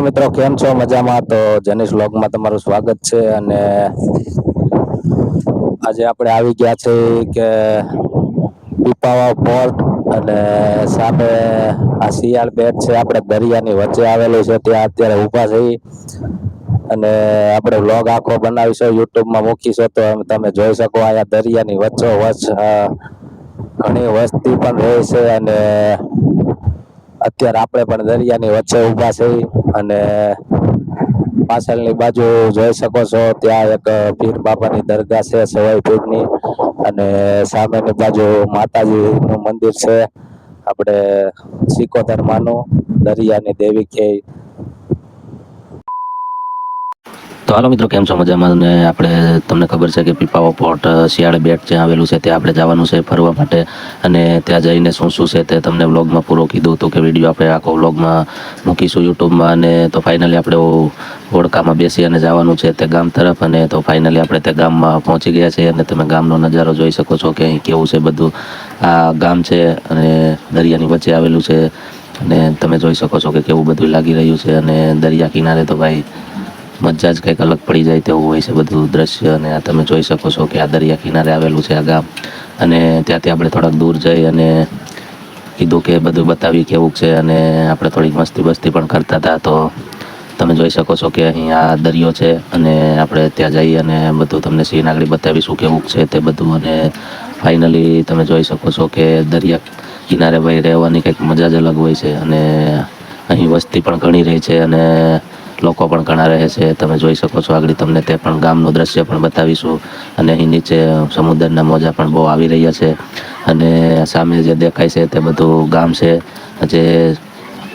મિત્રો, કેમ છો? મજામાં? તો જેનિસ વ્લોગમાં તમારું સ્વાગત છે. અને આજે આપણે આવી ગયા છે કે પીપાવાવ પોર્ટ, અને સામે આ શિયાળ બેટ છે, આપણે દરિયાની વચ્ચે આવેલું છે, ત્યાં અત્યારે ઊભા છે. અને આપણે વ્લોગ આખો બનાવીશું, યુટ્યુબમાં મૂકીશું, તો તમે જોઈ શકો. આયા દરિયાની વચ્ચો વચ ઘણી વસ્તી પણ રહે છે. અને અત્યારે આપણે પણ દરિયાની વચ્ચે ઊભા છે. અને પાછળની બાજુ જોઈ શકો છો, ત્યાં એક પીર બાબાની દરગાહ છે, સવાઈ પીરની. અને સામેની બાજુ માતાજીનું મંદિર છે, આપણે સિકોતર માનું, દરિયાની દેવી કે. તો હાલો મિત્રો, કેમ છો? મજામાં? ને આપણે તમને ખબર છે કે પીપાવાવ પોર્ટ શિયાળ બેટ જ્યાં આવેલું છે, ત્યાં આપણે જવાનું છે ફરવા માટે. અને ત્યાં જઈને શું શું છે તે તમને વ્લોગમાં પૂરો કીધું હતું કે વિડીયો આપણે આખો વ્લોગમાં મૂકીશું યુટ્યુબમાં. અને તો ફાઇનલી આપણે હોડકામાં બેસી અને જવાનું છે તે ગામ તરફ. અને તો ફાઇનલી આપણે તે ગામમાં પહોંચી ગયા છીએ. અને તમે ગામનો નજારો જોઈ શકો છો કે અહીં કેવું છે બધું. આ ગામ છે અને દરિયાની વચ્ચે આવેલું છે. અને તમે જોઈ શકો છો કે કેવું બધું લાગી રહ્યું છે. અને દરિયા કિનારે તો ભાઈ મજા જ કંઈક અલગ પડી જાય તેવું હોય છે બધું દ્રશ્ય. અને આ તમે જોઈ શકો છો કે આ દરિયા કિનારે આવેલું છે આ ગામ. અને ત્યાંથી આપણે થોડાક દૂર જઈ અને કીધું કે બધું બતાવી કેવું છે. અને આપણે થોડીક મસ્તી બસ્તી પણ કરતા હતા. તો તમે જોઈ શકો છો કે અહીંયા દરિયો છે. અને આપણે ત્યાં જઈ અને બધું તમને સીન આગળ બતાવીશું કેવું છે તે બધું. અને ફાઇનલી તમે જોઈ શકો છો કે દરિયા કિનારે ભાઈ રહેવાની કંઈક મજા જ અલગ હોય છે. અને અહીં વસ્તી પણ ઘણી રહે છે અને લોકો પણ ઘણા રહે છે. તમે જોઈ શકો છો આગળ તમને તે પણ ગામનું દ્રશ્ય પણ બતાવીશું. અને અહીં નીચે સમુદ્રના મોજા પણ બહુ આવી રહ્યા છે. અને સામે જે દેખાય છે તે બધું ગામ છે. જે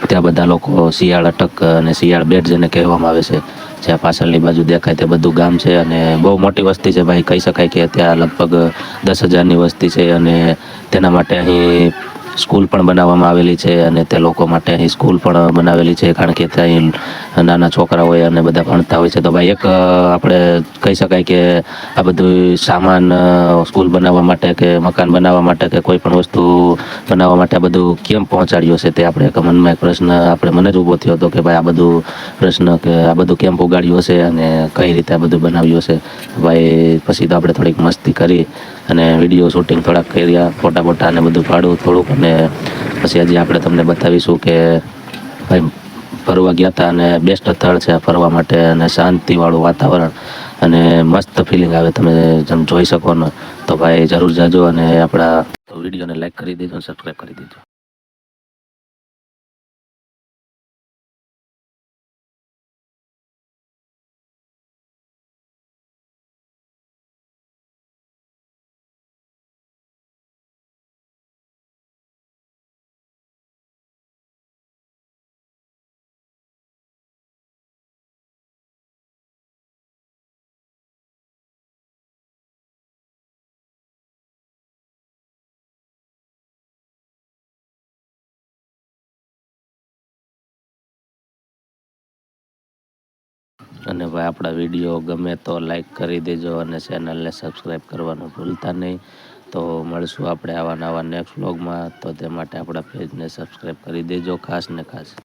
ત્યાં બધા લોકો શિયાળ અટક અને શિયાળ બેટ જેને કહેવામાં આવે છે, જ્યાં પાછળની બાજુ દેખાય તે બધું ગામ છે. અને બહુ મોટી વસ્તી છે ભાઈ, કહી શકાય કે ત્યાં લગભગ 10,000ની વસ્તી છે. અને તેના માટે અહીં સ્કૂલ પણ બનાવવામાં આવેલી છે. અને તે લોકો માટે અહીં સ્કૂલ પણ બનાવેલી છે, કારણ કે ત્યાં નાના છોકરા હોય અને બધા ભણતા હોય છે. તો ભાઈ એક આપણે કહી શકાય કે આ બધું સામાન સ્કૂલ બનાવવા માટે કે મકાન બનાવવા માટે કે કોઈ પણ વસ્તુ બનાવવા માટે આ બધું કેમ પહોંચાડ્યું છે તે આપણે એક મનમાં એક પ્રશ્ન મને જ ઊભો થયો હતો કે ભાઈ આ બધું પ્રશ્ન કે આ બધું કેમ ઉગાડ્યું હશે અને કઈ રીતે આ બધું બનાવ્યું હશે. ભાઈ પછી તો આપણે થોડીક મસ્તી કરી અને વિડીયો શૂટિંગ થોડાક કર્યા, ફોટા બોટા અને બધું પાડું થોડુંક. અને પછી હજી આપણે તમને બતાવીશું કે ભાઈ ફરવા ગયા હતા અને બેસ્ટ સ્થળ છે ફરવા માટે. અને શાંતિવાળું વાતાવરણ અને મસ્ત ફિલિંગ આવે, તમે જેમ જોઈ શકો ને. તો ભાઈ જરૂર જાજો અને આપણા વિડીયોને લાઈક કરી દેજો અને સબસ્ક્રાઈબ કરી દેજો. અને ભાઈ આપણા વિડીયો ગમે તો લાઈક કરી દેજો અને ચેનલને સબસ્ક્રાઈબ કરવાનું ભૂલતા નહીં. તો મળશું આપણે આવા નવા નેક્સ્ટ વ્લોગમાં. તો તે માટે આપણા પેજને સબસ્ક્રાઈબ કરી દેજો ખાસ ને ખાસ.